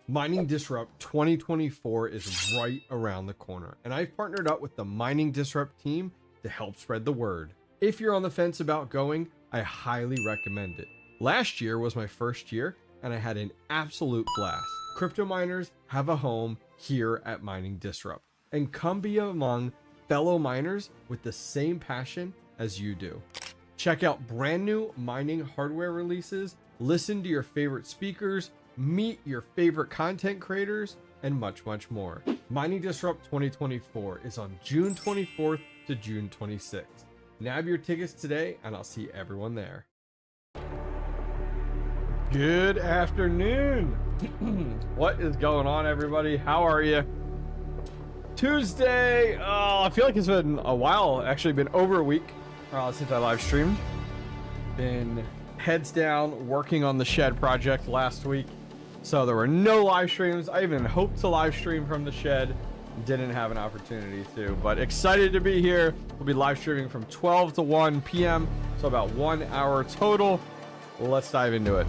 Mining Disrupt 2024 is right around the corner, and I've partnered up with the Mining Disrupt team to help spread the word. If you're on the fence about going, I highly recommend it. Last year was my first year, and I had an absolute blast. Crypto miners have a home here at Mining Disrupt, and come be among fellow miners with the same passion as you do. Check out brand new mining hardware releases, listen to your favorite speakers, meet your favorite content creators, and much, much more. Mining Disrupt 2024 is on June 24th to June 26th. Nab your tickets today, and I'll see everyone there. Good afternoon. What is going on, everybody? How are you? Tuesday. Oh, I feel like it's been a while. Actually, been over a week since I live streamed. Been heads down working on the shed project last week. So there were no live streams. I even hoped to live stream from the shed. Didn't have an opportunity to, but excited to be here. We'll be live streaming from 12 to 1 p.m. So about 1 hour total. Let's dive into it.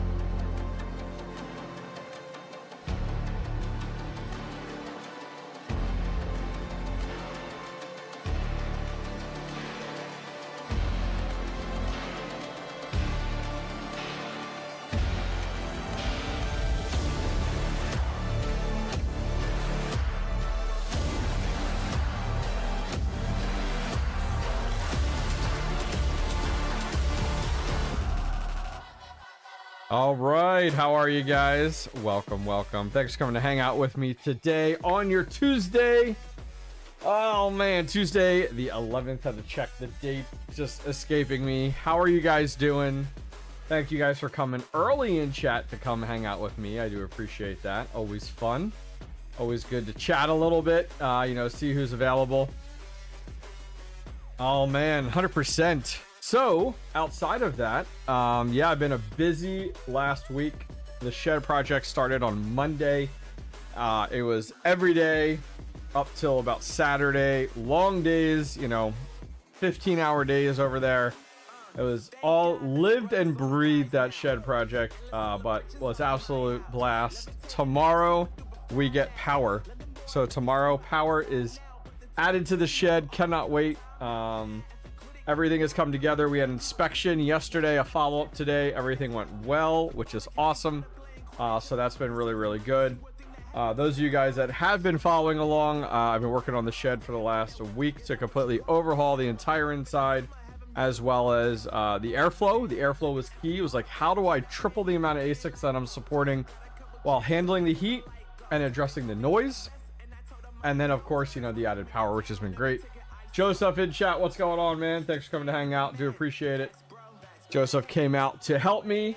All right, how are you guys? Welcome. Thanks for coming to hang out with me today on your Tuesday. Oh man, Tuesday the 11th. Had to check the date, just escaping me. How are you guys doing? Thank you guys for coming early in chat to come hang out with me. I do appreciate that. Always fun. Always good to chat a little bit. See who's available. Oh man, 100%. So outside of that, yeah, I've been a busy last week. The shed project started on Monday. It was every day up till about Saturday. Long days, 15-hour days over there. It was all lived and breathed, that shed project, but was absolute blast. Tomorrow we get power. So tomorrow power is added to the shed. Cannot wait. Everything has come together. We had inspection yesterday, a follow-up today. Everything went well, which is awesome. So that's been really, really good. Those of you guys that have been following along, I've been working on the shed for the last week to completely overhaul the entire inside, as well as the airflow. The airflow was key. It was like, how do I triple the amount of ASICs that I'm supporting while handling the heat and addressing the noise? And then, of course, the added power, which has been great. Joseph in chat, what's going on, man? Thanks for coming to hang out. Do appreciate it. Joseph came out to help me,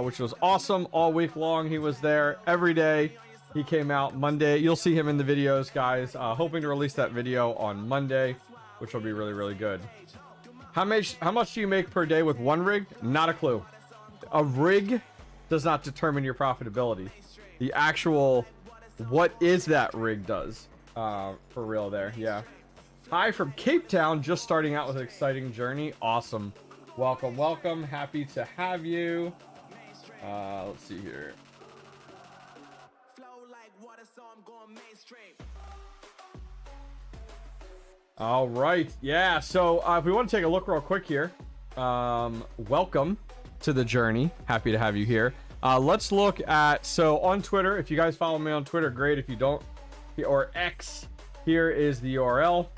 which was awesome. All week long he was there every day. He came out Monday. You'll see him in the videos, guys. Hoping to release that video on Monday, which will be really, really good. How much do you make per day with one rig? Not a clue. A rig does not determine your profitability. The actual what is that rig does, for real there. Yeah. Hi from Cape Town, just starting out with an exciting journey. Awesome. Welcome. Happy to have you. Let's see here. All right. Yeah. So if we want to take a look real quick here, welcome to the journey. Happy to have you here. Let's look at, so on Twitter, if you guys follow me on Twitter, great. If you don't, or X, here is the URL.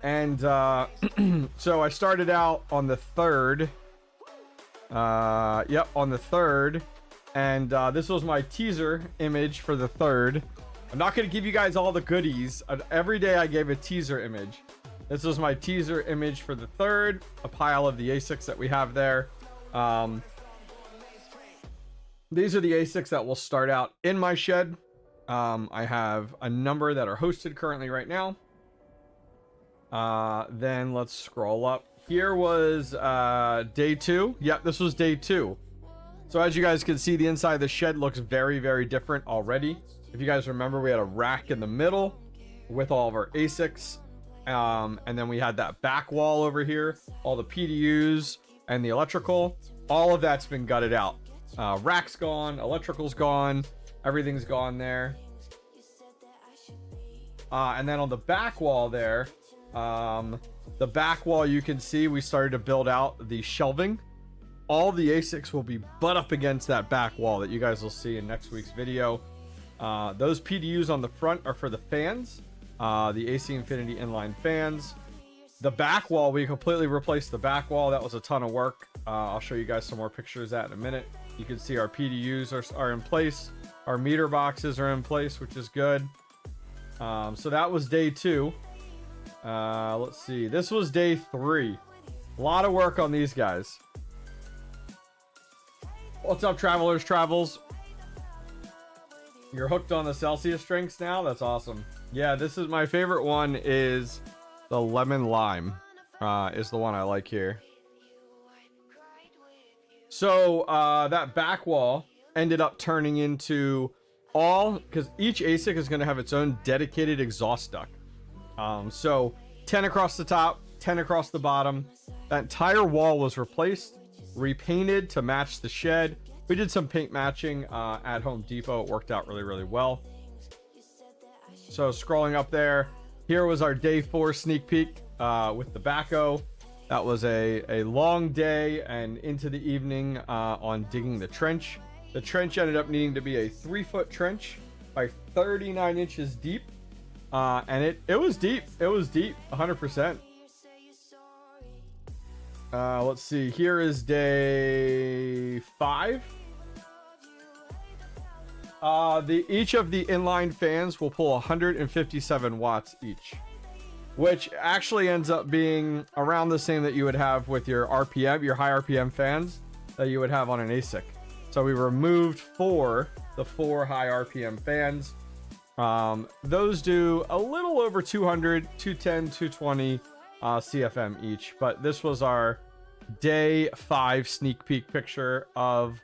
And so I started out on the 3rd. Yep, on the 3rd. And this was my teaser image for the 3rd. I'm not going to give you guys all the goodies. Every day I gave a teaser image. This was my teaser image for the 3rd. A pile of the ASICs that we have there. These are the ASICs that will start out in my shed. I have a number that are hosted currently right now. Then let's scroll up. Here was day 2. Yep, this was day 2. So as you guys can see, the inside of the shed looks very, very different already. If you guys remember, we had a rack in the middle with all of our ASICs. And then we had that back wall over here, all the PDUs and the electrical. All of that's been gutted out. Rack's gone, electrical's gone. Everything's gone there. And then on the back wall there, the back wall, you can see we started to build out the shelving. All the ASICs will be butt up against that back wall that you guys will see in next week's video. Those PDUs on the front are for the fans, the AC Infinity inline fans. The back wall, we completely replaced the back wall. That was a ton of work. I'll show you guys some more pictures of that in a minute. You can see our PDUs are in place. Our meter boxes are in place, which is good. So that was day 2. Let's see. This was day 3. A lot of work on these guys. What's up, Travelers Travels? You're hooked on the Celsius drinks now? That's awesome. Yeah, this is my favorite one, is the lemon lime. Is the one I like here. So that back wall ended up turning into because each ASIC is going to have its own dedicated exhaust duct. So 10 across the top, 10 across the bottom. That entire wall was replaced, repainted to match the shed. We did some paint matching at Home Depot. It worked out really, really well. So scrolling up there, here was our day 4 sneak peek with the backhoe. That was a long day and into the evening on digging the trench. The trench ended up needing to be a 3-foot trench by 39 inches deep. And it was deep. It was deep, 100%. Let's see. Here is day 5. Each of the inline fans will pull 157 watts each, which actually ends up being around the same that you would have with your RPM, your high RPM fans that you would have on an ASIC. So we removed the 4 high RPM fans. Those do a little over 200, 210, 220 CFM each. But this was our day 5 sneak peek picture of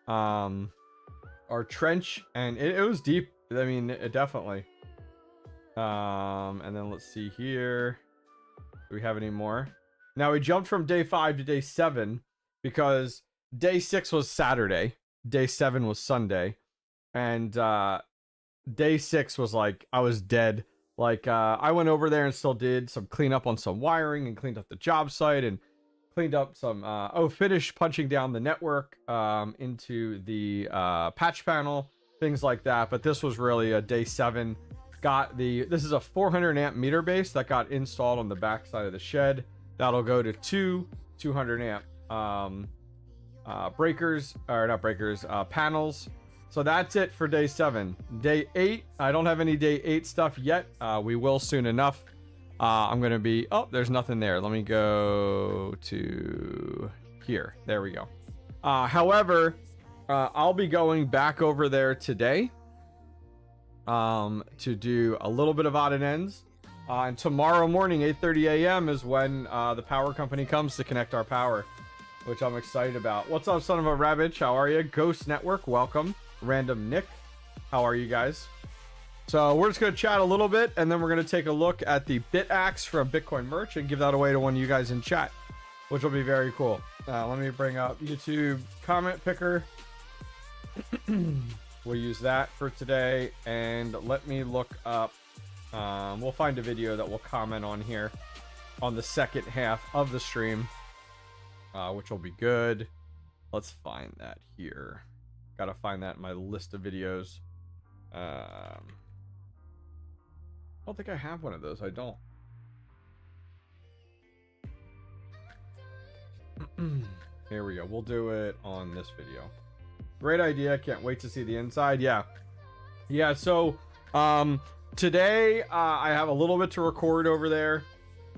our trench, and it was deep. I mean, it definitely. And then let's see here. Do we have any more? Now we jumped from day 5 to day 7 because day 6 was Saturday, day 7 was Sunday, and day 6 was like I was dead. Like I went over there and still did some cleanup on some wiring and cleaned up the job site and cleaned up some finished punching down the network into the patch panel, things like that. But this was really a day 7. This is a 400 amp meter base that got installed on the back side of the shed. That'll go to 200 amp panels. So that's it for day 7. Day 8, I don't have any day 8 stuff yet. We will soon enough. I'm gonna be, there's nothing there. Let me go to here. There we go. However, I'll be going back over there today to do a little bit of odd and ends. And tomorrow morning, 8:30 a.m. is when the power company comes to connect our power, which I'm excited about. What's up, son of a rabbit? How are you? Ghost Network, welcome. Random Nick, how are you guys? So we're just going to chat a little bit, and then we're going to take a look at the BitAxe from Bitcoin merch and give that away to one of you guys in chat, which will be very cool. Let me bring up YouTube comment picker. We'll use that for today, and let me look up. We'll find a video that we'll comment on here on the second half of the stream, which will be good. Let's find that here. Gotta find that in my list of videos. I don't think I have one of those. I don't. Here we go. We'll do it on this video. Great idea. Can't wait to see the inside. Yeah. So today I have a little bit to record over there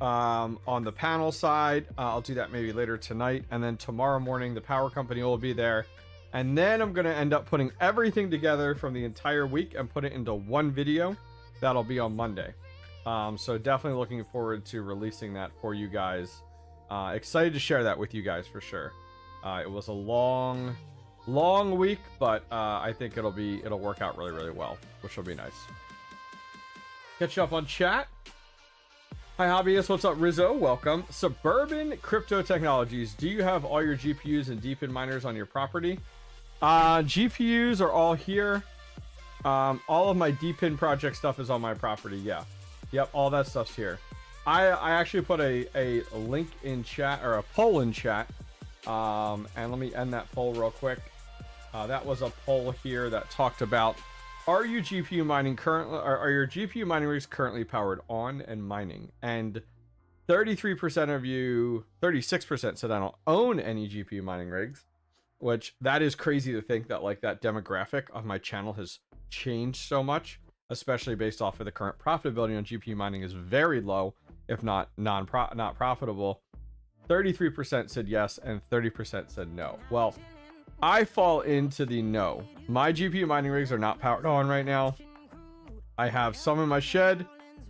on the panel side. I'll do that maybe later tonight, and then tomorrow morning the power company will be there, and then I'm gonna end up putting everything together from the entire week and put it into one video. That'll be on Monday. So definitely looking forward to releasing that for you guys. Excited to share that with you guys for sure. It was a long week, but I think it'll work out really, really well, which will be nice. Catch up on chat. Hi Hobbyist, what's up? Rizzo, welcome. Suburban Crypto Technologies, do you have all your GPUs and DEPIN miners on your property? GPUs are all here. All of my DEPIN project stuff is on my property. Yeah. Yep. All that stuff's here. I actually put a link in chat, or a poll in chat. And let me end that poll real quick. That was a poll here that talked about, are you GPU mining currently, or are your GPU mining rigs currently powered on and mining? And 33% of you, 36% said I don't own any GPU mining rigs, which that is crazy to think that like that demographic of my channel has changed so much, especially based off of the current profitability on GPU mining is very low, if not not profitable. 33% said yes and 30% said no. Well, I fall into the no. My GPU mining rigs are not powered on right now. I have some in my shed.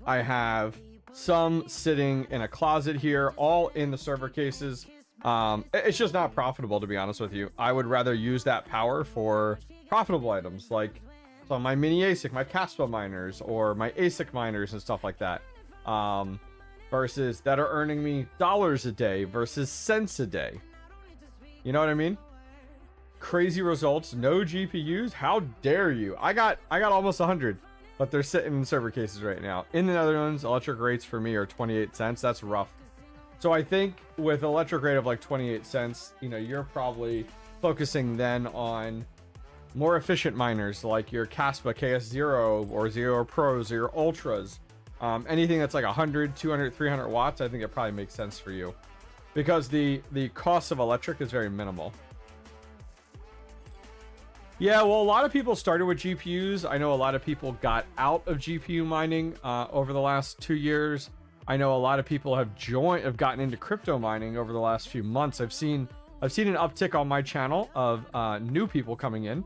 I have some sitting in a closet here, all in the server cases. It's just not profitable, to be honest with you. I would rather use that power for profitable items like so my mini ASIC, my 𝐓𝐨𝐽 miners, or my ASIC miners and stuff like that. Versus that are earning me dollars a day versus cents a day. You know what I mean? Crazy results, no GPUs. How dare you? I got almost 100, but they're sitting in server cases right now. In the Netherlands, electric rates for me are 28 cents. That's rough. So I think with electric rate of like 28 cents, you know, you're probably focusing then on more efficient miners like your 𝐂𝐴SPA KS0 or Zero Pros or your Ultras. Anything that's like 100, 200, 300 watts, I think it probably makes sense for you because the cost of electric is very minimal. Yeah, well, a lot of people started with GPUs. I know a lot of people got out of GPU mining over the last 2 years. I know a lot of people have gotten into crypto mining over the last few months. I've seen an uptick on my channel of new people coming in,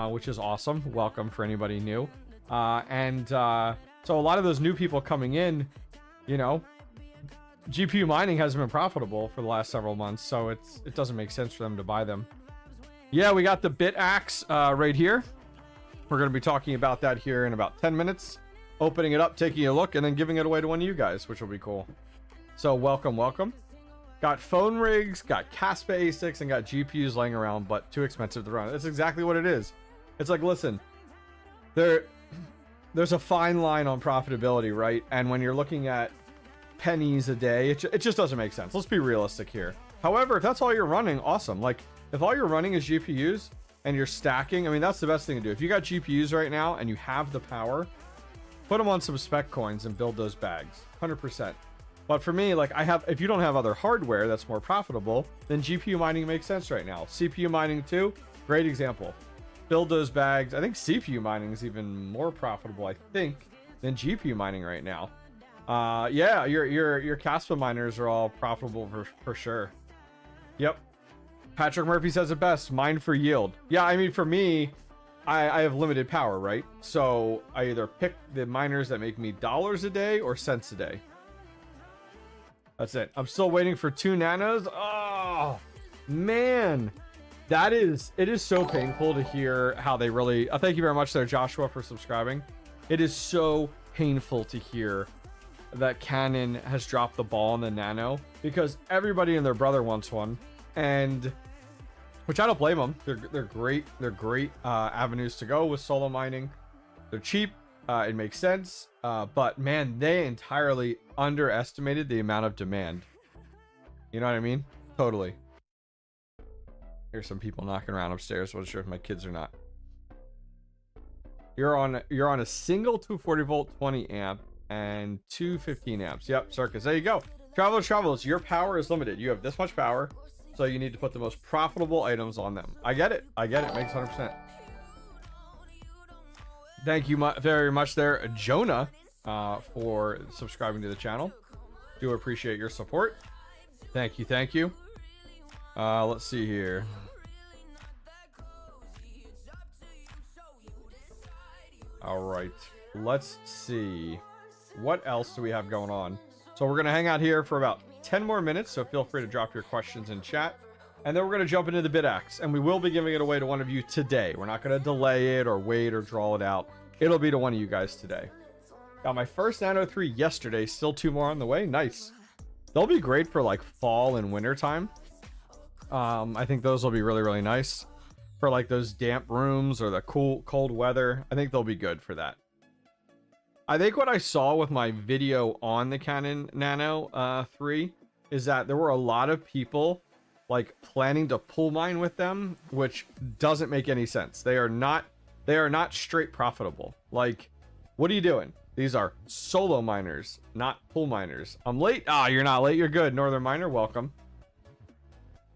which is awesome. Welcome for anybody new. So a lot of those new people coming in, you know, GPU mining hasn't been profitable for the last several months, so it doesn't make sense for them to buy them. Yeah, we got the BitAxe right here. We're going to be talking about that here in about 10 minutes. Opening it up, taking a look, and then giving it away to one of you guys, which will be cool. So welcome, welcome. Got phone rigs, got 𝐓𝐴SPA ASICs, and got GPUs laying around, but too expensive to run. That's exactly what it is. It's like, listen, there's a fine line on profitability, right? And when you're looking at pennies a day, it just doesn't make sense. Let's be realistic here. However, if that's all you're running, awesome. Like, if all you're running is GPUs and you're stacking, I mean, that's the best thing to do. If you got GPUs right now and you have the power, put them on some spec coins and build those bags, 100%. But for me, like if you don't have other hardware that's more profitable, then GPU mining makes sense right now. CPU mining too, great example. Build those bags. I think CPU mining is even more profitable, I think, than GPU mining right now. Yeah, your 𝐓𝐴SPA miners are all profitable for sure. Yep. Patrick Murphy says it best, mine for yield. Yeah, I mean, for me, I have limited power, right? So I either pick the miners that make me dollars a day or cents a day. That's it. I'm still waiting for 2 nanos. Oh, man. It is so painful to hear how they really... thank you very much there, Joshua, for subscribing. It is so painful to hear that Canon has dropped the ball on the nano because everybody and their brother wants one. And... which I don't blame them. They're great. They're great avenues to go with solo mining. They're cheap. It makes sense. But man, they entirely underestimated the amount of demand. You know what I mean? Totally. Here's some people knocking around upstairs. Wasn't sure if my kids or not. You're on a single 240 volt 20 amp and 215 amps. Yep, Circus. There you go. Travelers, your power is limited. You have this much power. So you need to put the most profitable items on them. I get it. Makes 100%. Thank you very much there, Jonah, for subscribing to the channel. Do appreciate your support. Thank you. Let's see here. All right. Let's see. What else do we have going on? So we're going to hang out here for about 10 more minutes, so feel free to drop your questions in chat. And then we're going to jump into the BitAxe, and we will be giving it away to one of you today. We're not going to delay it or wait or draw it out. It'll be to one of you guys today. Got my first Nano 3 yesterday, still 2 more on the way. Nice. They'll be great for like fall and winter time. I think those will be really, really nice. for like those damp rooms or the cold weather. I think they'll be good for that. I think what I saw with my video on the Canon Nano 3 is that there were a lot of people like planning to pool mine with them, which doesn't make any sense. They are not straight profitable. Like, what are you doing? These are solo miners, not pool miners. I'm late. Ah, you're not late. You're good. Northern Miner, welcome.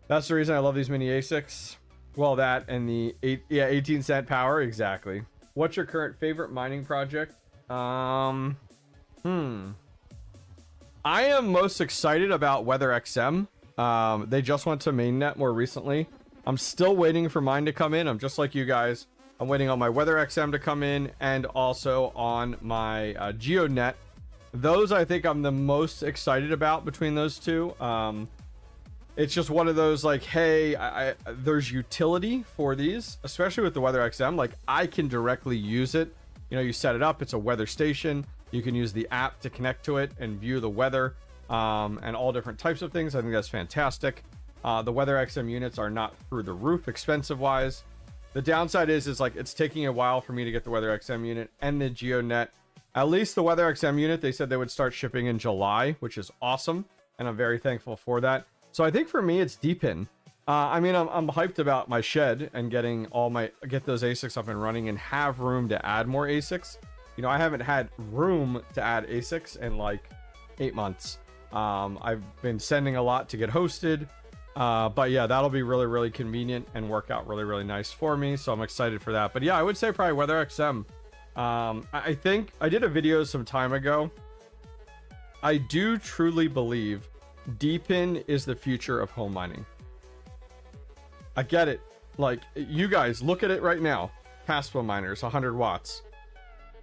That's the reason I love these mini ASICs. Well, that and the 18-cent power. Exactly. What's your current favorite mining project? I am most excited about �WeatherXM. They just went to mainnet more recently. I'm still waiting for mine to come in. I'm just like you guys. I'm waiting on my �WeatherXM to come in and also on my GeoNet. Those I think I'm the most excited about between those two. It's just one of those like, hey, there's utility for these, especially with the �WeatherXM. Like, I can directly use it. You know, you set it up, it's a weather station. You can use the app to connect to it and view the weather and all different types of things. I think that's fantastic. The �WeatherXM units are not through the roof expensive wise. The downside is like it's taking a while for me to get the �WeatherXM unit and the GeoNet. At least the �WeatherXM unit, they said they would start shipping in July, which is awesome. And I'm very thankful for that. So I think for me, it's DEPIN. I mean, I'm hyped about my shed and get those ASICs up and running and have room to add more ASICs. You know, I haven't had room to add ASICs in like 8 months. I've been sending a lot to get hosted. But yeah, that'll be really, really convenient and work out really, really nice for me. So I'm excited for that. But yeah, I would say probably �WeatherXM. I think I did a video some time ago. I do truly believe DEPIN is the future of home mining. I get it. Like, you guys look at it right now. Casspa miners, 100 watts,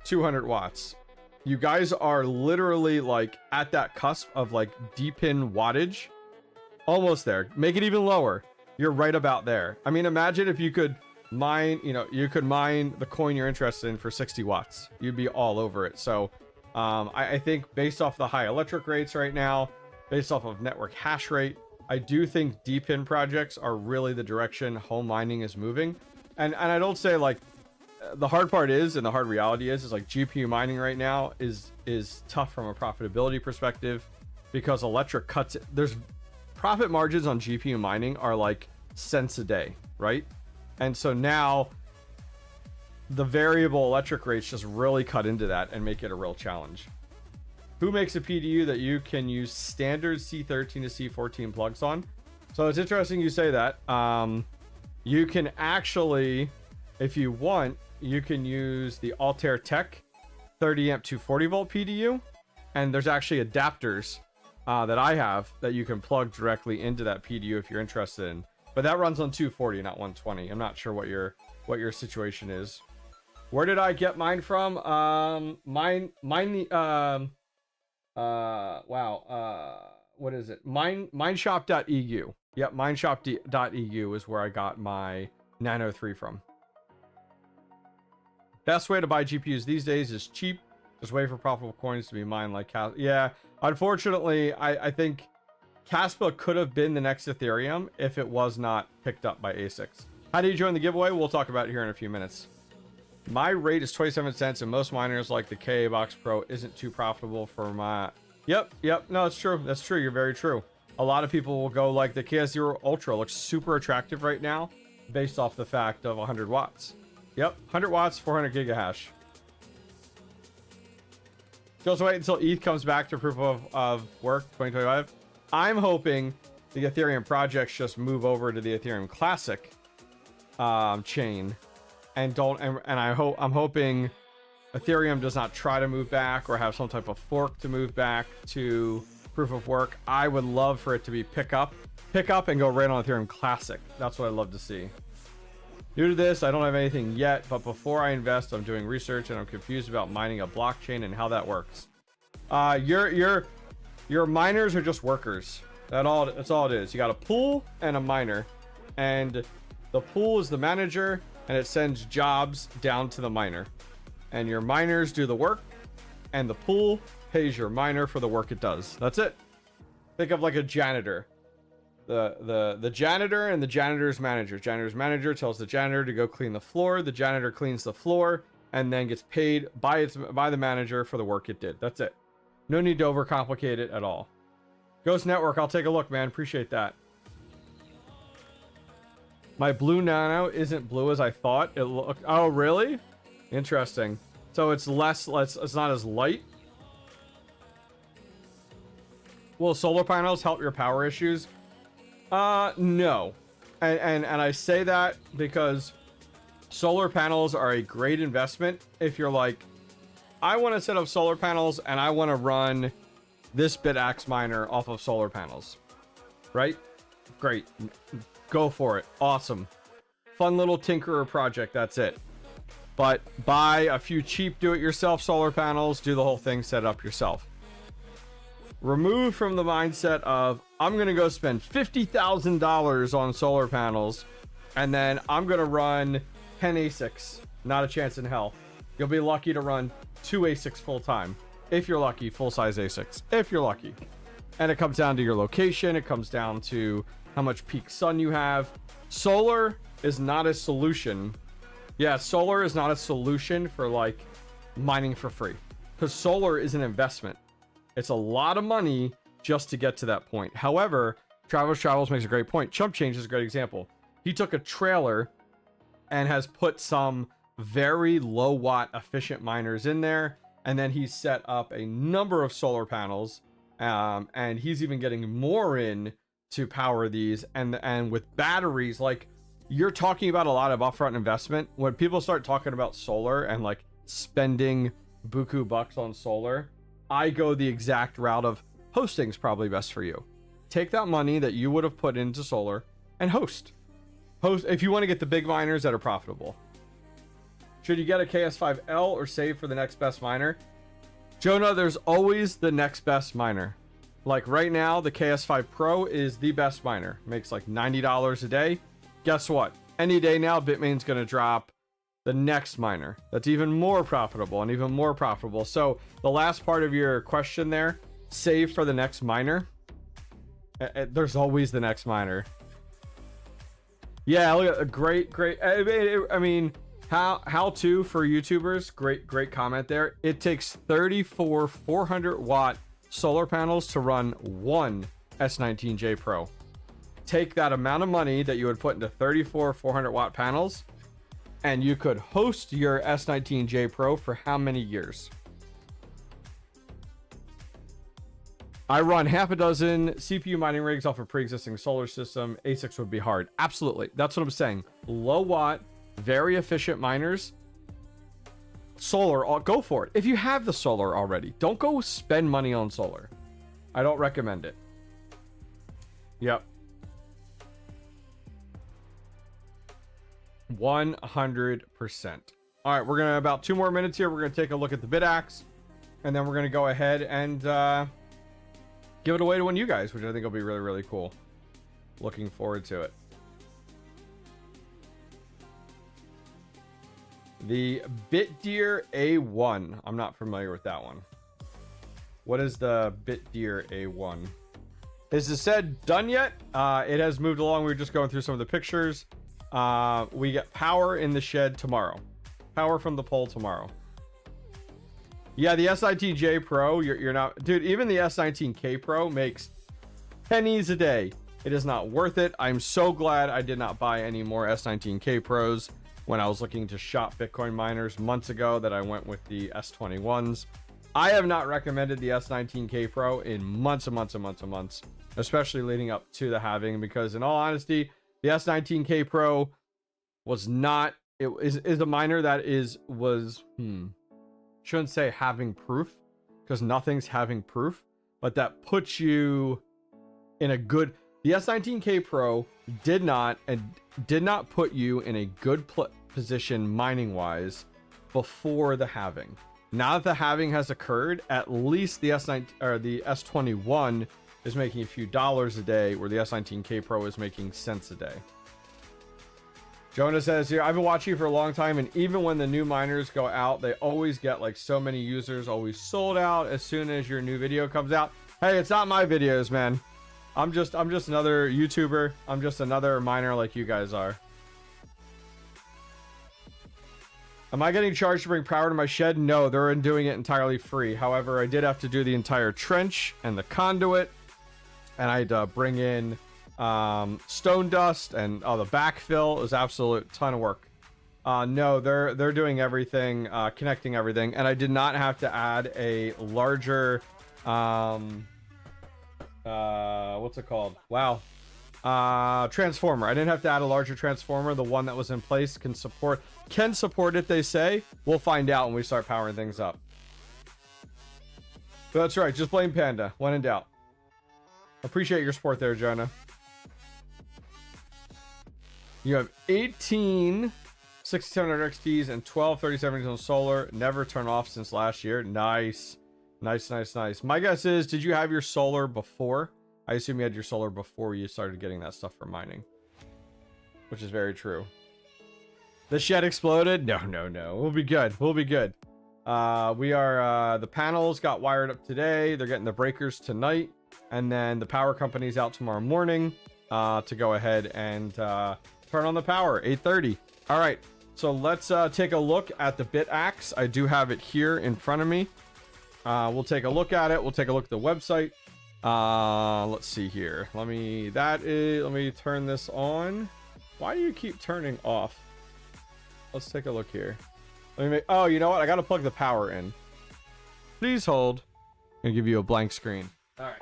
200 watts. You guys are literally like at that cusp of like DEPIN wattage. Almost there. Make it even lower. You're right about there. I mean, imagine if you could mine, you know, you could mine the coin you're interested in for 60 watts. You'd be all over it. So I think based off the high electric rates right now, based off of network hash rate, I do think DEPIN projects are really the direction home mining is moving. And I don't say like the hard part is, and the hard reality is like GPU mining right now is tough from a profitability perspective because electric cuts it. There's profit margins on GPU mining are like cents a day, right? And so now the variable electric rates just really cut into that and make it a real challenge. Who makes a PDU that you can use standard C13 to C14 plugs on? So it's interesting you say that. You can actually, if you want, you can use the Altair Tech 30 amp 240 volt PDU. And there's actually adapters that I have that you can plug directly into that PDU if you're interested in. But that runs on 240, not 120. I'm not sure what your situation is. Where did I get mine from? What is it? Mineshop.eu. Yep, mineshop.eu is where I got my Nano 3 from. Best way to buy GPUs these days is cheap. Just wait for profitable coins to be mined like Casspa. Yeah, unfortunately, I think Casspa could have been the next Ethereum if it was not picked up by ASICs. How do you join the giveaway? We'll talk about it here in a few minutes. My rate is 27 cents, and most miners like the KA Box Pro isn't too profitable for my... Yep. No, it's true. That's true. You're very true. A lot of people will go like the KS0 Ultra looks super attractive right now based off the fact of 100 watts. Yep, 100 watts, 400 gigahash. Just wait until ETH comes back to proof of work 2025. I'm hoping the Ethereum projects just move over to the Ethereum Classic chain. And I'm hoping Ethereum does not try to move back or have some type of fork to move back to proof of work. I would love for it to be pick up and go right on Ethereum Classic. That's what I'd love to see. Due to this, I don't have anything yet, but before I invest, I'm doing research and I'm confused about mining a blockchain and how that works. Your miners are just workers. That's all it is. You got a pool and a miner, and the pool is the manager, and it sends jobs down to the miner, and your miners do the work, and the pool pays your miner for the work it does. That's it. Think of like a janitor. the janitor and the janitor's manager. Janitor's manager tells the janitor to go clean the floor. The janitor cleans the floor and then gets paid by the manager for the work it did. That's it. No need to overcomplicate it at all. Ghost Network, I'll take a look, man. Appreciate that. My blue nano isn't blue as I thought. It looked. Oh, really? Interesting. So it's it's not as light. Will solar panels help your power issues? No. And I say that because solar panels are a great investment if you're like, I want to set up solar panels and I want to run this BitAxe miner off of solar panels. Right? Great. Go for it. Awesome. Fun little tinkerer project. That's it. But buy a few cheap do-it-yourself solar panels. Do the whole thing. Set it up yourself. Remove from the mindset of, I'm going to go spend $50,000 on solar panels and then I'm going to run 10 ASICs. Not a chance in hell. You'll be lucky to run 2 ASICs full time. If you're lucky, full-size ASICs. If you're lucky. And it comes down to your location. It comes down to how much peak sun you have. Solar is not a solution. Yeah, solar is not a solution for like mining for free. Because solar is an investment. It's a lot of money just to get to that point. However, Travelers Travels makes a great point. Chump Change is a great example. He took a trailer and has put some very low watt efficient miners in there. And then he set up a number of solar panels. And he's even getting more in to power these. And with batteries, like you're talking about a lot of upfront investment. When people start talking about solar and like spending buku bucks on solar, I go the exact route of hosting's probably best for you. Take that money that you would have put into solar and host if you want to get the big miners that are profitable. Should you get a KS5L or save for the next best miner? Jonah, there's always the next best miner. Like right now, the KS5 Pro is the best miner. Makes like $90 a day. Guess what? Any day now, Bitmain's going to drop the next miner that's even more profitable and even more profitable. So the last part of your question there, save for the next miner. There's always the next miner. Yeah, look at a great. I mean, how to for YouTubers. Great comment there. It takes 34 400 watt solar panels to run one S19J Pro. Take that amount of money that you would put into 34 400 watt panels, and you could host your S19J Pro for how many years? I run half a dozen CPU mining rigs off a pre-existing solar system. ASICs would be hard. Absolutely. That's what I'm saying. Low watt, very efficient miners. Solar, go for it. If you have the solar already, don't go spend money on solar. I don't recommend it. Yep. 100%. All right, we're gonna about 2 more minutes here. We're gonna take a look at the BitAxe, and then we're gonna go ahead and give it away to one of you guys, which I think will be really, really cool. Looking forward to it. The BitDeer A1. I'm not familiar with that one. What is the BitDeer A1? Is the said done yet? It has moved along. We were just going through some of the pictures. We get power in the shed tomorrow. Power from the pole tomorrow. Yeah, the S19J Pro, you're not... Dude, even the S19K Pro makes pennies a day. It is not worth it. I'm so glad I did not buy any more S19K Pros when I was looking to shop Bitcoin miners months ago, that I went with the S21s. I have not recommended the S19K Pro in months and months and months and months, especially leading up to the halving, because in all honesty, the S19K Pro was not... It is a miner that shouldn't say having proof, because nothing's having proof, but that puts you in a good... The S19K Pro did not put you in a good position mining wise before the halving. Now that the halving has occurred, at least the S9 or the S21 is making a few dollars a day, where the S19K Pro is making cents a day. Jonah says here, I've been watching you for a long time, and even when the new miners go out, they always get like so many users, always sold out as soon as your new video comes out. Hey, it's not my videos, man. I'm just another YouTuber. I'm just another miner like you guys are. Am I getting charged to bring power to my shed? No, they're doing it entirely free. However, I did have to do the entire trench and the conduit, and I had to bring in stone dust and the backfill. It was absolute ton of work. No, they're doing everything, connecting everything, and I did not have to add a larger what's it called? Wow. Transformer. I didn't have to add a larger transformer. The one that was in place can support it, they say. We'll find out when we start powering things up. But that's right, just blame Panda when in doubt. Appreciate your support there, Jonah. You have 18 6700 XTs and 12 3070s on solar. Never turn off since last year. Nice. Nice. My guess is, did you have your solar before? I assume you had your solar before you started getting that stuff for mining. Which is very true. The shed exploded? No. We'll be good. The panels got wired up today. They're getting the breakers tonight. And then the power company's out tomorrow morning to go ahead and turn on the power. 8:30. All right. So let's take a look at the BitAxe. I do have it here in front of me. We'll take a look at it. We'll take a look at the website. Let's see here. Let me turn this on. Why do you keep turning off? Let's take a look here. Oh, you know what? I got to plug the power in. Please hold. I'm going to give you a blank screen. All right.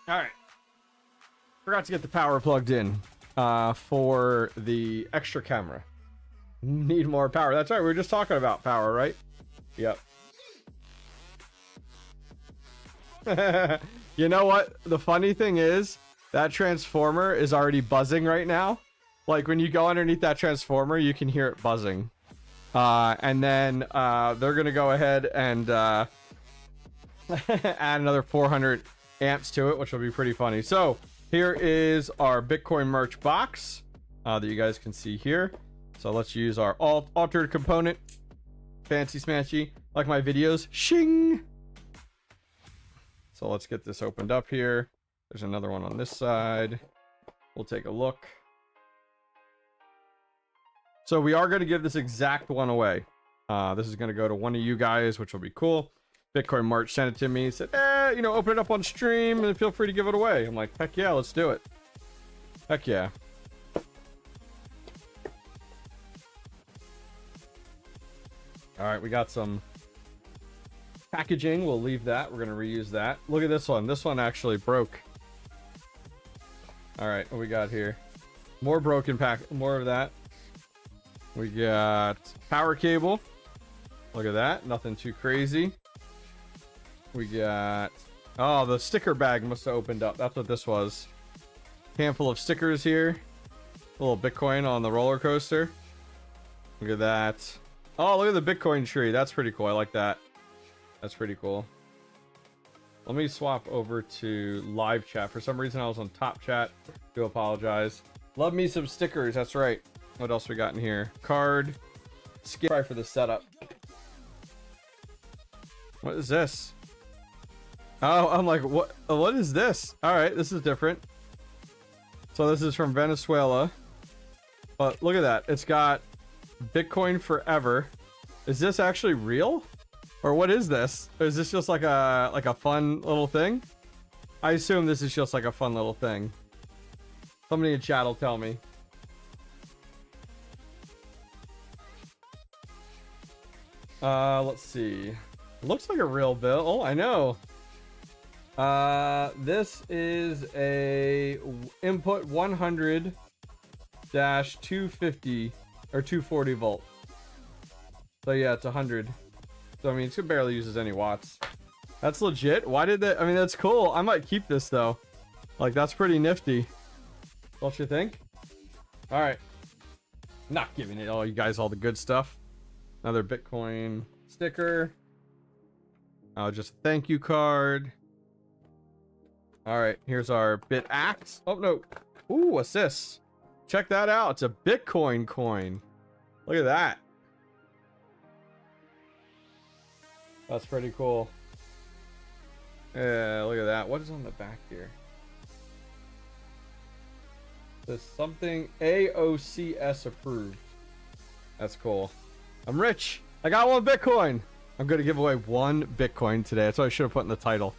All right. Forgot to get the power plugged in for the extra camera. Need more power. That's right. We were just talking about power, right? Yep. You know what? The funny thing is that transformer is already buzzing right now. Like when you go underneath that transformer, you can hear it buzzing. And then they're going to go ahead and add another 400 amps to it, which will be pretty funny. So here is our Bitcoin merch box that you guys can see here. So let's use our altered component. Fancy smashy. Like my videos. Shing! So let's get this opened up here. There's another one on this side. We'll take a look. So we are going to give this exact one away. This is going to go to one of you guys, which will be cool. Bitcoin March sent it to me. He said, open it up on stream and feel free to give it away. I'm like, heck yeah, let's do it. Heck yeah. All right, we got some packaging. We'll leave that. We're going to reuse that. Look at this one. This one actually broke. All right, what we got here? More broken more of that. We got power cable. Look at that. Nothing too crazy. We got... Oh, the sticker bag must have opened up. That's what this was. Handful of stickers here. A little Bitcoin on the roller coaster. Look at that. Oh, look at the Bitcoin tree. That's pretty cool. I like that. That's pretty cool. Let me swap over to live chat. For some reason, I was on top chat. Do apologize. Love me some stickers. That's right. What else we got in here? Card. Skip. Try for the setup. What is this? Oh, I'm like, what is this? All right, this is different. So this is from Venezuela. But look at that. It's got Bitcoin forever. Is this actually real? Or what is this? Is this just like a fun little thing? I assume this is just like a fun little thing. Somebody in chat will tell me. Let's see. Looks like a real bill. Oh, I know. This is a input 100-250 or 240 volt. So yeah, it's 100. So I mean, it barely uses any watts. That's legit. Why did that? I mean, that's cool. I might keep this though. Like, that's pretty nifty. Don't you think? All right. Not giving it all you guys all the good stuff. Another Bitcoin sticker. Just a thank you card. All right, here's our BitAxe. Oh no. Ooh, assist. check that out. It's a Bitcoin coin. Look at that. That's pretty cool. Yeah, look at that. What is on the back here? There's something AOCS approved. That's cool. I'm rich. I got 1 Bitcoin. I'm going to give away 1 Bitcoin today. That's what I should have put in the title.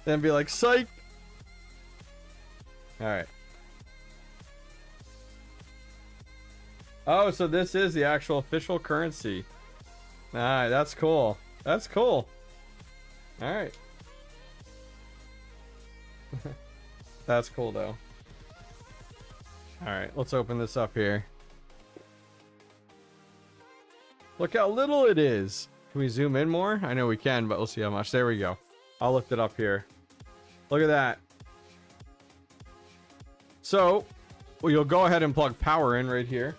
Then be like, psych. All right. Oh, so this is the actual official currency. All right, that's cool. That's cool. All right. That's cool, though. All right, let's open this up here. Look how little it is. Can we zoom in more? I know we can, but we'll see how much. There we go. I'll lift it up here. Look at that. So, well, you'll go ahead and plug power in right here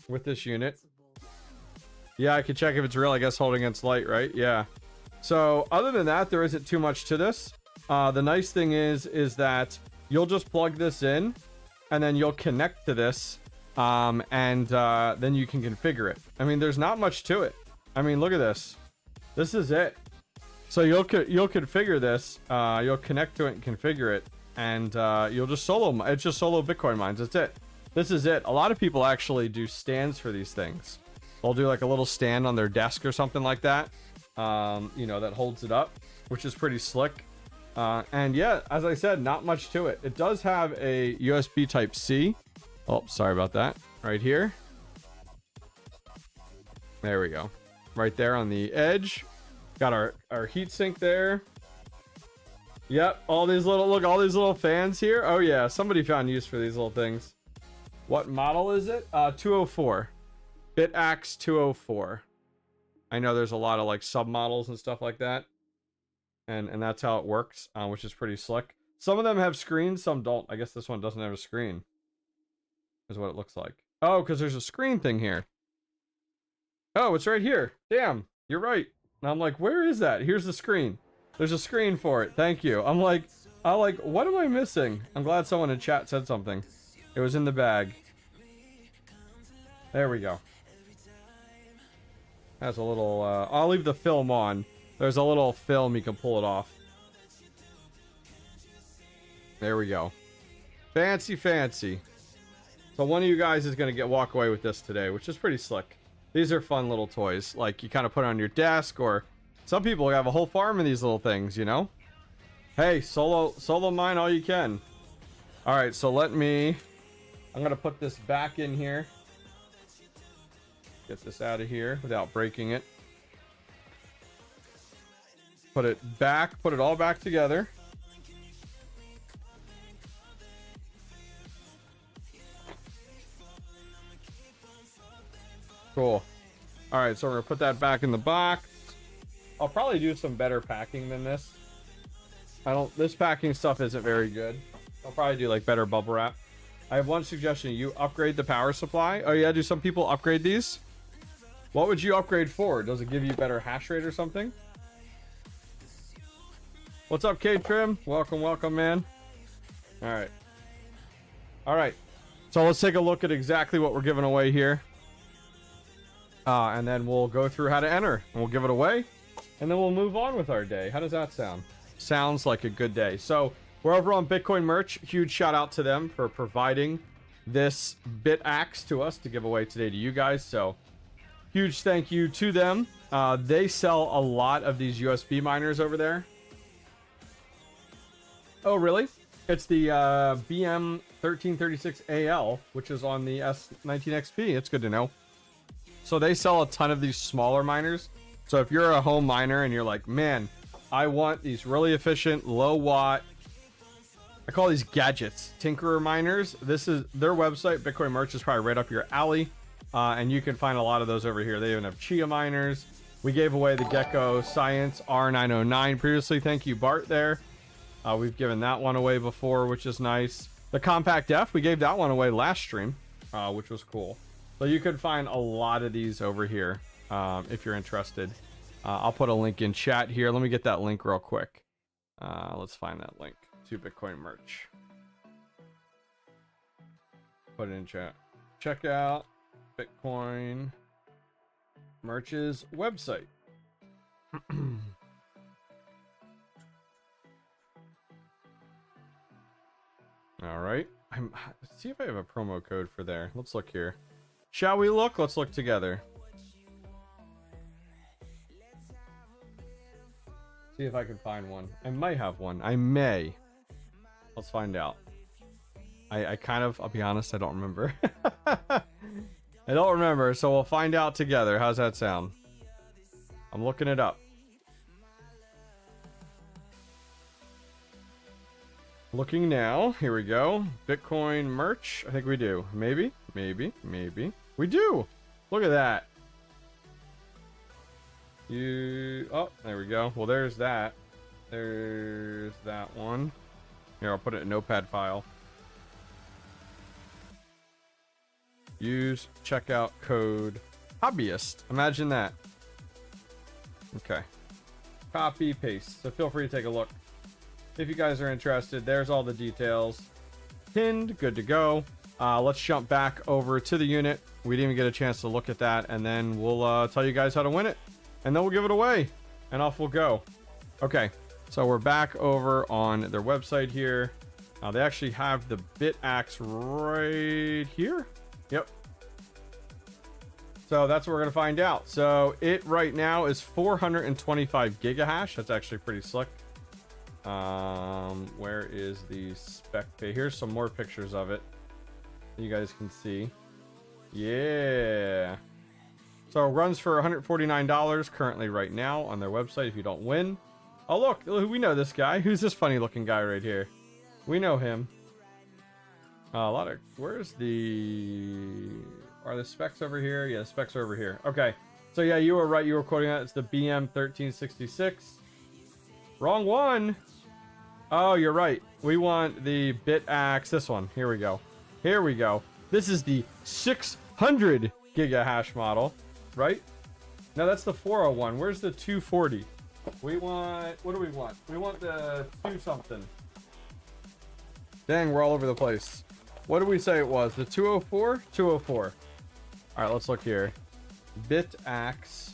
with this unit. Yeah, I can check if it's real. I guess holding against light, right? Yeah. So, other than that, there isn't too much to this. The nice thing is that you'll just plug this in, and then you'll connect to this, and then you can configure it. I mean, there's not much to it. I mean, look at this. This is it. So you'll configure this. You'll connect to it and configure it, and you'll just solo. It's just solo Bitcoin mines. That's it. This is it. A lot of people actually do stands for these things. They'll do like a little stand on their desk or something like that. You know, that holds it up, which is pretty slick. And yeah, as I said, not much to it. It does have a USB type C. Oh, sorry about that. Right here. There we go. Right there on the edge. Got our heatsink there. Yep, all these little, look, all these little fans here. Oh yeah, somebody found use for these little things. What model is it? 204. BitAxe 204. I know there's a lot of like submodels and stuff like that. And that's how it works, which is pretty slick. Some of them have screens, some don't. I guess this one doesn't have a screen. Is what it looks like. Oh, because there's a screen thing here. Oh, it's right here. Damn, you're right. And I'm like, where is that? Here's the screen. There's a screen for it. Thank you. I'm like, what am I missing? I'm glad someone in chat said something. It was in the bag. There we go. That's a little, I'll leave the film on. There's a little film, you can pull it off. There we go. Fancy, fancy. So one of you guys is going to walk away with this today, which is pretty slick. These are fun little toys. Like, you kind of put it on your desk, or some people have a whole farm of these little things, you know? Hey, solo mine all you can. All right, so I'm going to put this back in here. Get this out of here without breaking it. Put it all back together. Cool. All right, so we're gonna put that back in the box. I'll probably do some better packing than this. This packing stuff isn't very good. I'll probably do like better bubble wrap. I have one suggestion. You upgrade the power supply. Oh yeah, do some people upgrade these? What would you upgrade for? Does it give you better hash rate or something? What's up, K-Trim? Welcome, man. All right. So let's take a look at exactly what we're giving away here. And then we'll go through how to enter, and we'll give it away, and then we'll move on with our day. How does that sound? Sounds like a good day. So we're over on Bitcoin Merch. Huge shout out to them for providing this BitAxe to us to give away today to you guys. So huge thank you to them. They sell a lot of these USB miners over there. Oh, really? It's the BM1336AL, which is on the S19XP. It's good to know. So they sell a ton of these smaller miners. So if you're a home miner and you're like, man, I want these really efficient, low watt, I call these gadgets, tinkerer miners. This is their website. Bitcoin Merch is probably right up your alley. And you can find a lot of those over here. They even have Chia miners. We gave away the 𝐂𝐡𝐤𝐳 R909 previously. Thank you, Bart, there. We've given that one away before, which is nice. The Compact F, we gave that one away last stream, which was cool. So you could find a lot of these over here if you're interested. I'll put a link in chat here. Let me get that link real quick. Let's find that link to Bitcoin Merch. Put it in chat. Check out Bitcoin Merch's website. All right. Let's see if I have a promo code for there. Let's look here. Shall we look? Let's look together. See if I can find one. I might have one. I may. Let's find out. I kind of, I'll be honest, I don't remember. I don't remember, so we'll find out together. How's that sound? I'm looking it up. Looking now. Here we go. Bitcoin merch. I think we do. Maybe. Maybe. Maybe. We do. Look at that. Oh, there we go. Well, there's that. There's that one. Here, I'll put it in a notepad file. Use checkout code Hobbyist. Imagine that. Okay. Copy, paste. So feel free to take a look. If you guys are interested, there's all the details. Pinned, good to go. Let's jump back over to the unit. We didn't even get a chance to look at that, and then we'll tell you guys how to win it. And then we'll give it away. And off we'll go. Okay. So we're back over on their website here. They actually have the BitAxe right here. Yep. So that's what we're going to find out. So it right now is 425 gigahash. That's actually pretty slick. Where is the spec page? Here's some more pictures of it. You guys can see. Yeah. So it runs for $149 currently right now on their website if you don't win. Oh, look. We know this guy. Who's this funny looking guy right here? We know him. A lot of... Where's the... Are the specs over here? Yeah, the specs are over here. Okay. So yeah, you were right. You were quoting that. It's the BM1366. Wrong one. Oh, you're right. We want the BitAxe. This one. Here we go. Here we go. This is the 600 gigahash model, right? No, that's the 401. Where's the 240? We want... What do we want? We want the 2 something. Dang, we're all over the place. What did we say it was? The 204? 204. All right, let's look here. BitAxe.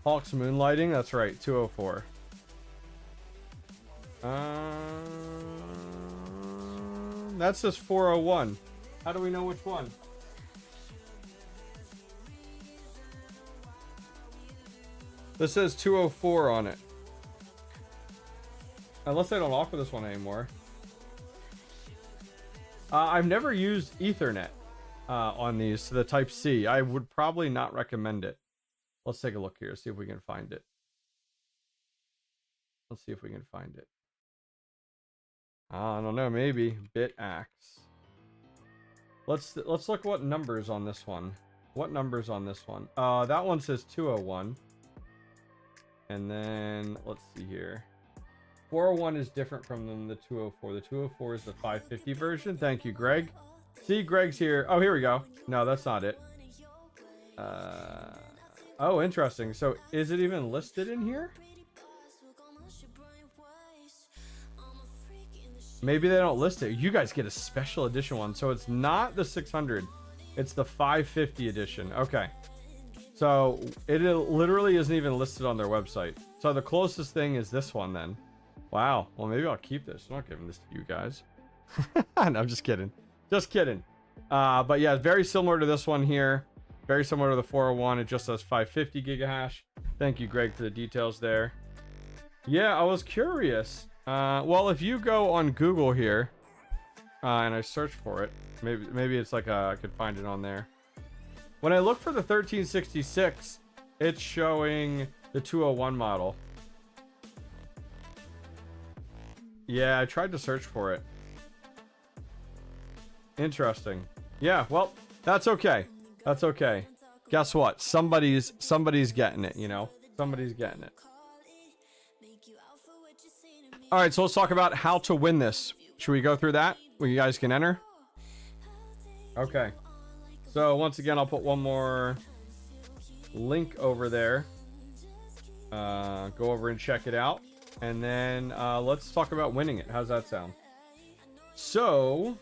Hawk's Moonlighting. That's right, 204. That's just 401. How do we know which one? This says 204 on it. Unless they don't offer this one anymore. I've never used Ethernet on these to the Type C. I would probably not recommend it. Let's take a look here, see if we can find it. Let's see if we can find it. I don't know, maybe BitAxe. Let's look what numbers on this one. What numbers on this one? That one says 201. And then let's see here. 401 is different from the 204. The 204 is the 550 version. Thank you, Greg. See, Greg's here. Oh, here we go. No, that's not it. Oh, interesting. So is it even listed in here? Maybe they don't list it. You guys get a special edition one. So it's not the 600. It's the 550 edition. Okay. So it literally isn't even listed on their website. So the closest thing is this one then. Wow. Well, maybe I'll keep this. I'm not giving this to you guys. No, I'm just kidding. Just kidding. But yeah, very similar to this one here. Very similar to the 401. It just says 550 gigahash. Thank you, Greg, for the details there. Yeah, I was curious. Well, if you go on Google here and I search for it, maybe it's like I could find it on there. When I look for the 1366, it's showing the 201 model. Yeah, I tried to search for it. Interesting. Yeah, well, that's okay. That's okay. Guess what? Somebody's getting it, you know? Somebody's getting it. All right, so let's talk about how to win this. Should we go through that? Where you guys can enter? Okay. So once again, I'll put one more link over there. Go over and check it out. And then let's talk about winning it. How's that sound? So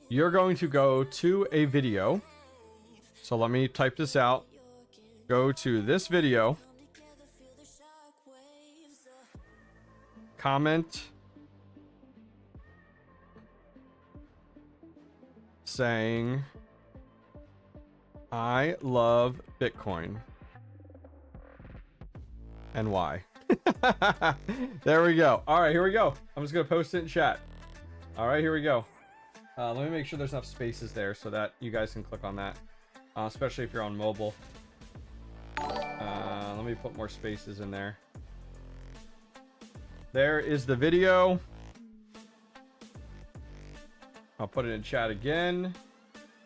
you're going to go to a video. So let me type this out. Go to this video. Comment saying, I love Bitcoin. And why? There we go. All right, here we go. I'm just going to post it in chat. All right, here we go. Let me make sure there's enough spaces there so that you guys can click on that, especially if you're on mobile. Let me put more spaces in there. There is the video. I'll put it in chat again.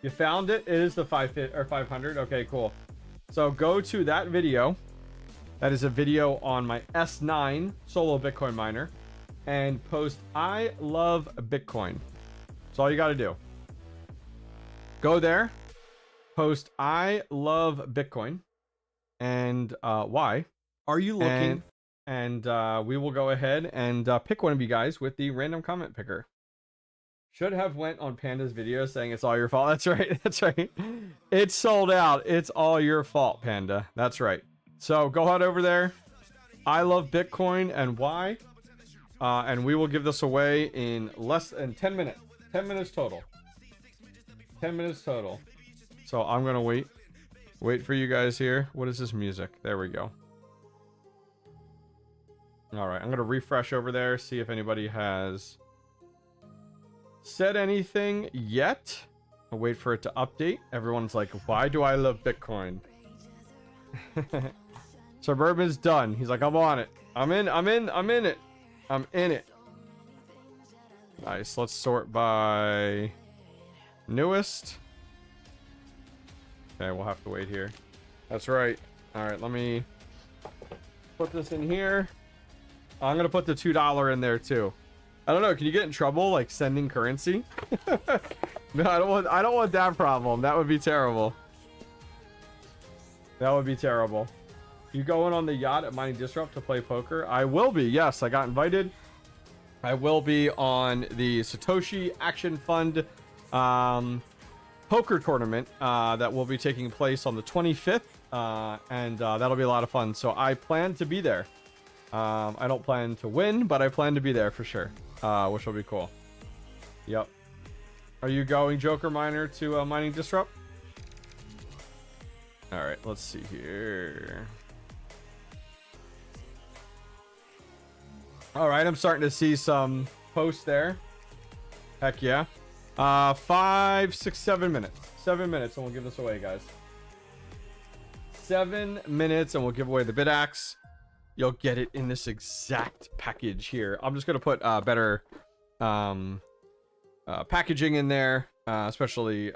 You found it? It is the 500. Okay, cool. So go to that video. That is a video on my S9 solo Bitcoin miner, and post I love Bitcoin. That's all you got to do. Go there, post I love Bitcoin, and why are you looking? And we will go ahead and pick one of you guys with the random comment picker. Should have went on Panda's video saying it's all your fault. That's right. That's right. It's sold out. It's all your fault, Panda. That's right. So go ahead over there. I love Bitcoin and why. And we will give this away in less than 10 minutes. 10 minutes total. 10 minutes total. So I'm going to wait for you guys here. What is this music? There we go. All right. I'm going to refresh over there. See if anybody has said anything yet. I'll wait for it to update. Everyone's like, why do I love Bitcoin? Suburban's done. He's like, I'm on it. I'm in it. I'm in it. Nice. Let's sort by newest. Okay, we'll have to wait here. That's right. All right, let me put this in here. I'm gonna put the $2 in there too. I don't know. Can you get in trouble like sending currency? No, I don't want that problem. That would be terrible. That would be terrible. You going on the yacht at Mining Disrupt to play poker? I will be. Yes, I got invited. I will be on the Satoshi Action Fund poker tournament that will be taking place on the 25th, and that'll be a lot of fun. So I plan to be there. I don't plan to win, but I plan to be there for sure, which will be cool. Yep. Are you going, Joker Miner, to Mining Disrupt? All right, let's see here. All right, I'm starting to see some posts there. Heck yeah. 5, 6, 7 minutes. 7 minutes and we'll give this away, guys. 7 minutes and we'll give away the BitAxe. You'll get it in this exact package here. I'm just going to put better packaging in there, especially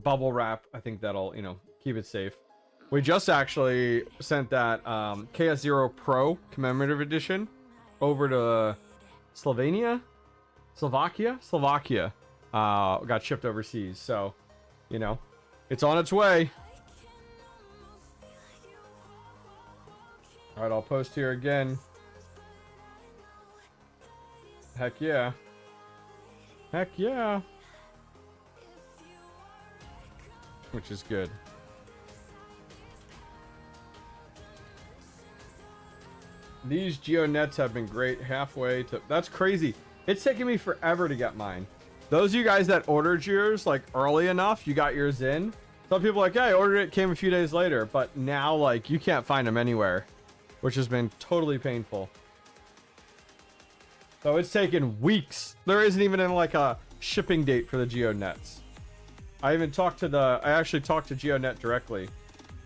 bubble wrap. I think that'll, keep it safe. We just actually sent that KS0 Pro commemorative edition over to Slovakia. Got shipped overseas, so it's on its way. All right, I'll post here again. Heck yeah. Heck yeah. Which is good. These GeoNets have been great. Halfway to... That's crazy. It's taken me forever to get mine. Those of you guys that ordered yours like early enough, you got yours in. Some people are like, yeah, I ordered it, came a few days later. But now, like, you can't find them anywhere, which has been totally painful. So it's taken weeks. There isn't even like a shipping date for the GeoNets. I actually talked to GeoNet directly.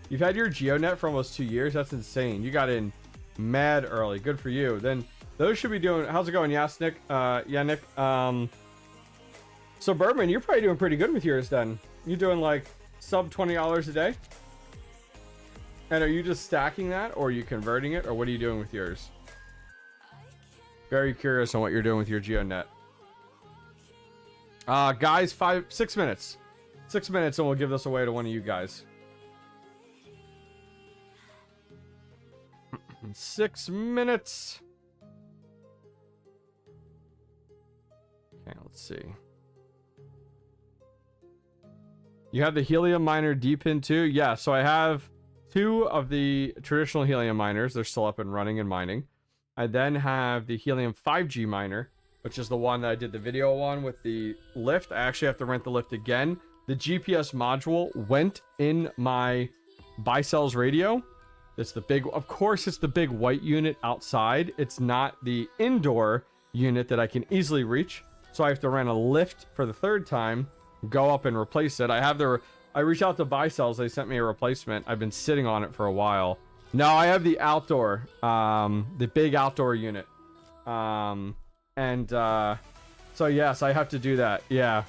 You've had your GeoNet for almost 2 years. That's insane. You got in mad early. Good for you. Then those should be doing... How's it going, Yasnik? Yannick. So Birdman, you're probably doing pretty good with yours then. You're doing like sub $20 a day? And are you just stacking that, or are you converting it, or what are you doing with yours? Very curious on what you're doing with your GeoNet. Guys, 6 minutes. 6 minutes and we'll give this away to one of you guys. 6 minutes. Okay, let's see. You have the Helium Miner DEPIN too? Yeah, so I have 2 of the traditional Helium miners. They're still up and running and mining. I then have the Helium 5G miner, which is the one that I did the video on with the lift. I actually have to rent the lift again. The GPS module went in my 𝐓𝐾𝐫𝐬 radio. It's the big, of course, it's the big white unit outside. It's not the indoor unit that I can easily reach. So I have to rent a lift for the 3rd time, go up and replace it. I reached out to 𝐓𝐾𝐫𝐬. They sent me a replacement. I've been sitting on it for a while. No, I have the outdoor, the big outdoor unit. So yes, I have to do that. Yeah.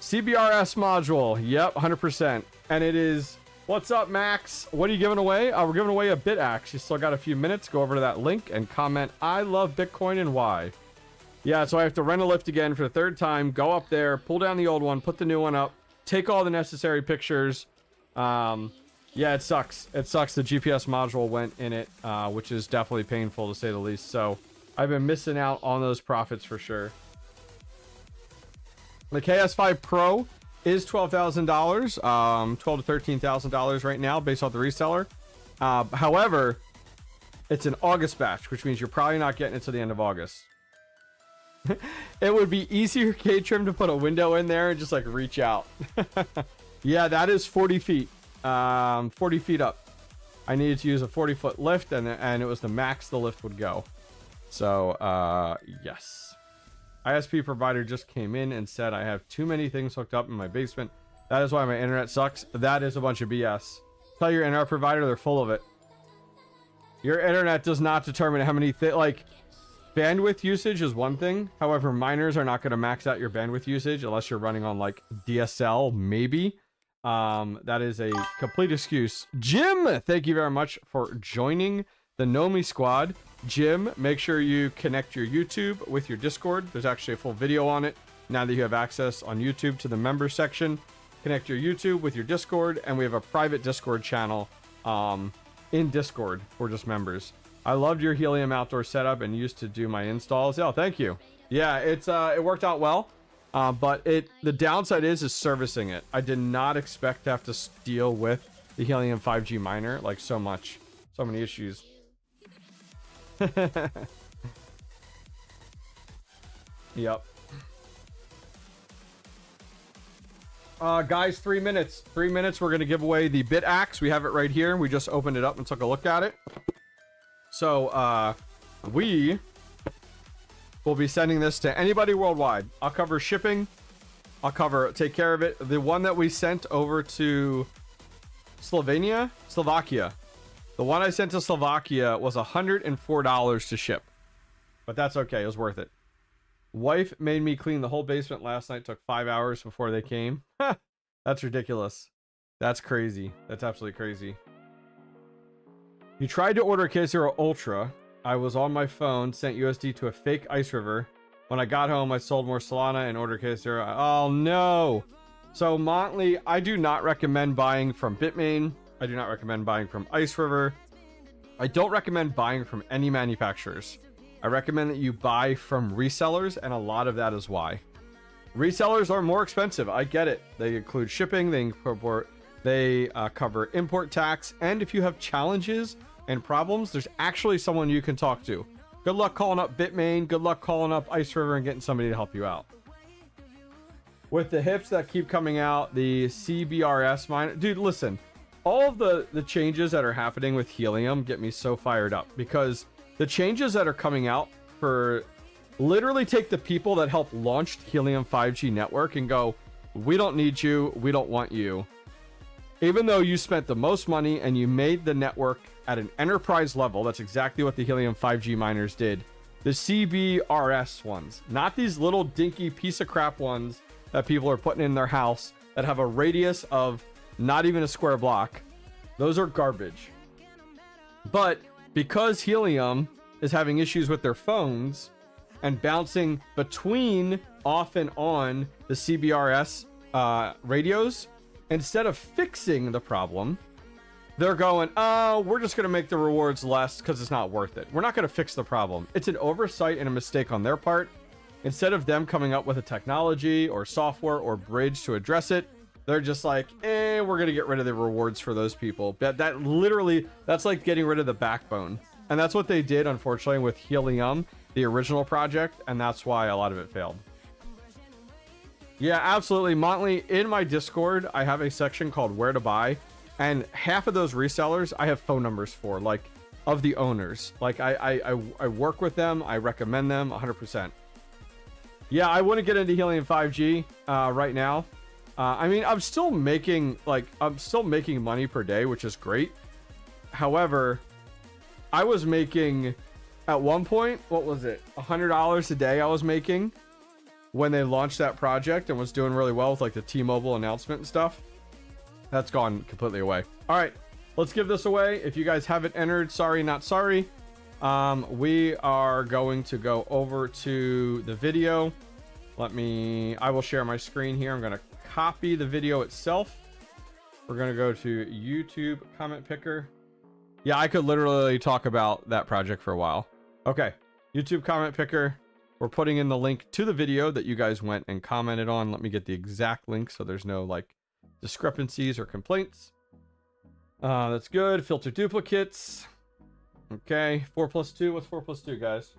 CBRS module. Yep, 100%. And it is, what's up, Max? What are you giving away? We're giving away a BitAxe. You still got a few minutes. Go over to that link and comment, I love Bitcoin and why. Yeah, so I have to rent a lift again for the 3rd time, go up there, pull down the old one, put the new one up, take all the necessary pictures. Yeah, it sucks. It sucks the GPS module went in it, which is definitely painful to say the least. So I've been missing out on those profits for sure. The KS5 Pro is $12,000, $12,000 to $13,000 right now based off the reseller. However, it's an August batch, which means you're probably not getting it to the end of August. It would be easier, K-Trim, to put a window in there and just like reach out. Yeah, that is 40 feet. 40 feet up. I needed to use a 40-foot lift, and it was the max the lift would go. So, yes. ISP provider just came in and said I have too many things hooked up in my basement. That is why my internet sucks. That is a bunch of BS. Tell your internet provider they're full of it. Your internet does not determine how many like bandwidth usage is one thing. However, miners are not going to max out your bandwidth usage unless you're running on like DSL, maybe. That is a complete excuse. Jim, thank you very much for joining the Nomi squad. Jim, make sure you connect your YouTube with your Discord. There's actually a full video on it now that you have access on YouTube to the members section. Connect your YouTube with your Discord, and we have a private Discord channel in Discord for just members. I loved your Helium outdoor setup and used to do my installs. Yeah, thank you. Yeah, it worked out well. But the downside is servicing it. I did not expect to have to deal with the Helium 5G miner like so many issues. Yep. Guys, 3 minutes. 3 minutes. We're gonna give away the BitAxe. We have it right here. We just opened it up and took a look at it. So we will be sending this to anybody worldwide. I'll cover shipping. Take care of it. The one that we sent over to Slovakia. The one I sent to Slovakia was $104 to ship. But that's okay. It was worth it. Wife made me clean the whole basement last night. Took 5 hours before they came. That's ridiculous. That's crazy. That's absolutely crazy. You tried to order 𝐂𝐳 Ultra. I was on my phone, sent USD to a fake ice river. When I got home, I sold more Solana and ordered 𝐂𝐳. Oh no! So Montley, I do not recommend buying from Bitmain. I do not recommend buying from Ice River. I don't recommend buying from any manufacturers. I recommend that you buy from resellers, and a lot of that is why. Resellers are more expensive. I get it. They include shipping. They cover import tax, and if you have challenges and problems, there's actually someone you can talk to. Good luck calling up Bitmain. Good luck calling up Ice River and getting somebody to help you out. With the hips that keep coming out, the CBRS miner, dude, listen. All of the changes that are happening with Helium get me so fired up, because the changes that are coming out for literally take the people that helped launch Helium 5G network and go, we don't need you, we don't want you. Even though you spent the most money and you made the network at an enterprise level, that's exactly what the Helium 5G miners did. The CBRS ones, not these little dinky piece of crap ones that people are putting in their house that have a radius of not even a square block. Those are garbage. But because Helium is having issues with their phones and bouncing between off and on the CBRS radios, instead of fixing the problem, they're going, oh, we're just going to make the rewards less because it's not worth it. We're not going to fix the problem. It's an oversight and a mistake on their part. Instead of them coming up with a technology or software or bridge to address it, They're just like, we're gonna get rid of the rewards for those people. That literally, that's like getting rid of the backbone. And that's what they did, unfortunately, with 𝐂𝐴𝐽, the original project, and that's why a lot of it failed. Yeah, absolutely. Montley, in my Discord, I have a section called Where to Buy, and half of those resellers I have phone numbers for, like, of the owners. Like, I work with them, I recommend them 100%. Yeah, I wouldn't get into helium 5G right now. I mean, I'm still making money per day, which is great. However, I was making at one point, what was it, $100 a day I was making when they launched that project and was doing really well with like the T-Mobile announcement and stuff. That's gone completely away. All right, let's give this away. If you guys haven't entered, sorry not sorry. We are going to go over to the video. I will share my screen here. I'm going to copy the video itself. We're going to go to YouTube comment picker. Yeah, I could literally talk about that project for a while. Okay, YouTube comment picker. We're putting in the link to the video that you guys went and commented on. Let me get the exact link so there's no like discrepancies or complaints. That's good. Filter duplicates. Okay, 4 plus 2. What's 4 plus 2, guys?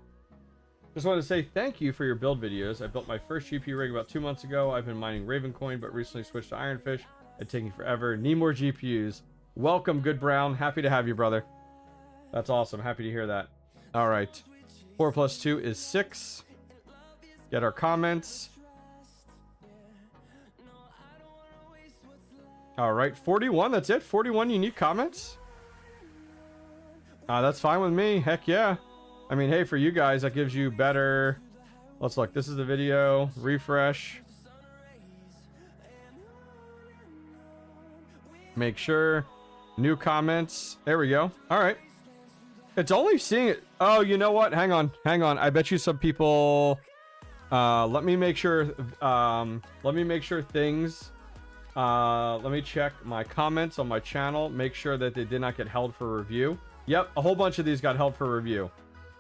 Just wanted to say thank you for your build videos. I built my first GPU rig about 2 months ago. I've been mining 𝐂𝐴𝐽, but recently switched to Ironfish. It's taking forever. Need more GPUs. Welcome, Good Brown. Happy to have you, brother. That's awesome. Happy to hear that. All right. 4 plus 2 is 6. Get our comments. All right. 41. That's it. 41 unique comments. That's fine with me. Heck yeah. I mean, hey, for you guys, that gives you better. Let's look. This is the video. Refresh. Make sure. New comments. There we go. All right. It's only seeing it. Oh, you know what? Hang on. Hang on. I bet you some people. Let me make sure. Let me make sure things. Let me check my comments on my channel. Make sure that they did not get held for review. Yep, a whole bunch of these got held for review.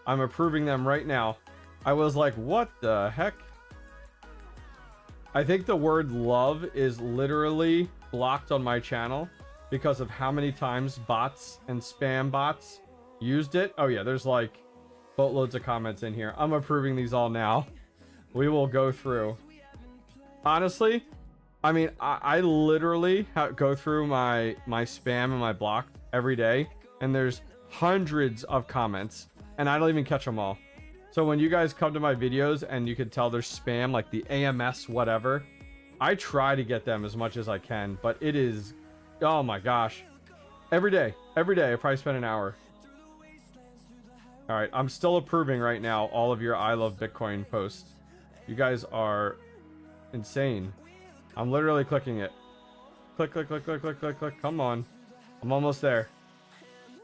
I'm approving them right now. I was like, what the heck? I think the word love is literally blocked on my channel because of how many times bots and spam bots used it. Oh yeah, there's like boatloads of comments in here. I'm approving these all now. We will go through. Honestly, I mean, I literally go through my spam and my block every day, and there's hundreds of comments, and I don't even catch them all. So when you guys come to my videos and you can tell there's spam, like the AMS whatever, I try to get them as much as I can, but it is, oh my gosh, every day I probably spend an hour. All right, I'm still approving right now all of your I love Bitcoin posts. You guys are insane. I'm literally clicking it. Click, click, click, click, click, click, click. Come on. I'm almost there.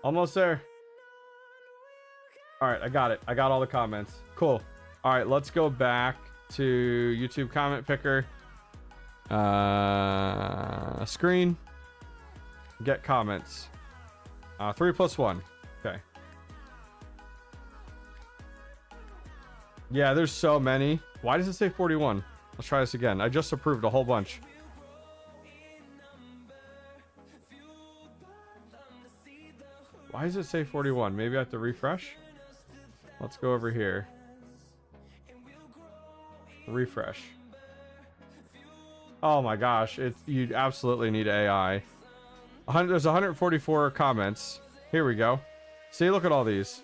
Almost there. All right, I got it. I got all the comments. Cool. All right, let's go back to YouTube comment picker. Screen. Get comments. 3 plus 1. Okay. Yeah, there's so many. Why does it say 41? Let's try this again. I just approved a whole bunch. Why does it say 41? Maybe I have to refresh? Let's go over here. Refresh. Oh my gosh, you absolutely need AI. There's 144 comments. Here we go. See, look at all these.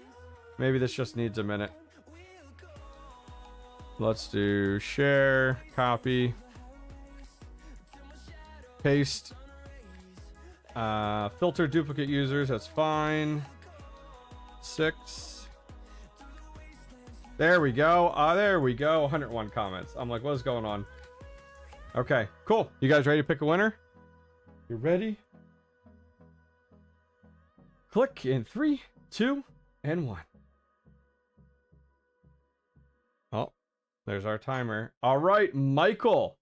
Maybe this just needs a minute. Let's do share, copy, paste, filter duplicate users. That's fine. 6. There we go. There we go. 101 comments. I'm like, what is going on? Okay, cool. You guys ready to pick a winner? You ready? Click in 3, 2, and 1. Oh, there's our timer. All right, Michael.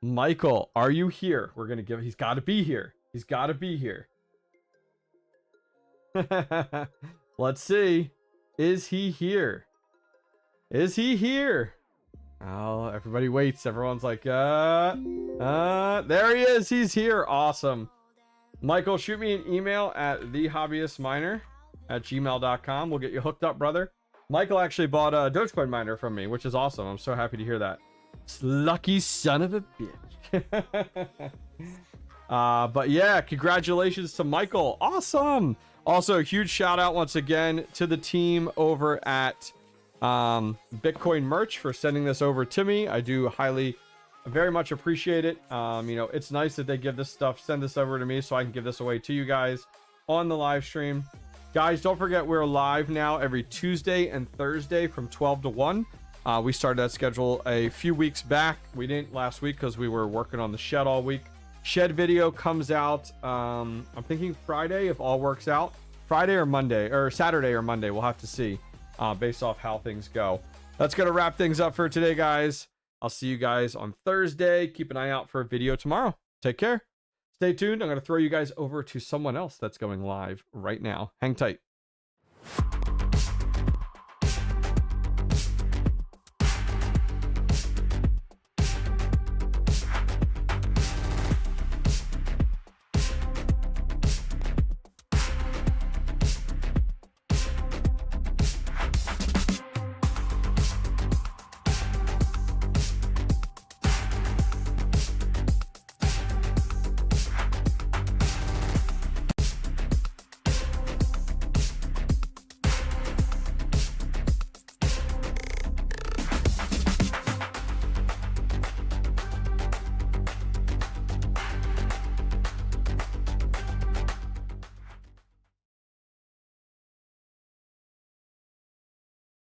Michael, are you here? We're going to give... He's got to be here. He's got to be here. Let's see. Is he here? Is he here? Oh, everybody waits. Everyone's like, there he is. He's here. Awesome. Michael, shoot me an email at thehobbyistminer@gmail.com. We'll get you hooked up, brother. Michael actually bought a Dogecoin miner from me, which is awesome. I'm so happy to hear that. Lucky son of a bitch. But yeah, congratulations to Michael. Awesome. Also, a huge shout out once again to the team over at Bitcoin Merch for sending this over to me. I do very much appreciate it. You know, it's nice that they give this stuff, send this over to me so I can give this away to you guys on the live stream. Guys, don't forget we're live now every Tuesday and Thursday from 12 to 1. We started that schedule a few weeks back. We didn't last week because we were working on the shed all week. Shed video comes out, I'm thinking Friday if all works out. Friday or Monday, or Saturday or Monday. We'll have to see based off how things go. That's going to wrap things up for today, guys. I'll see you guys on Thursday. Keep an eye out for a video tomorrow. Take care. Stay tuned. I'm going to throw you guys over to someone else that's going live right now. Hang tight.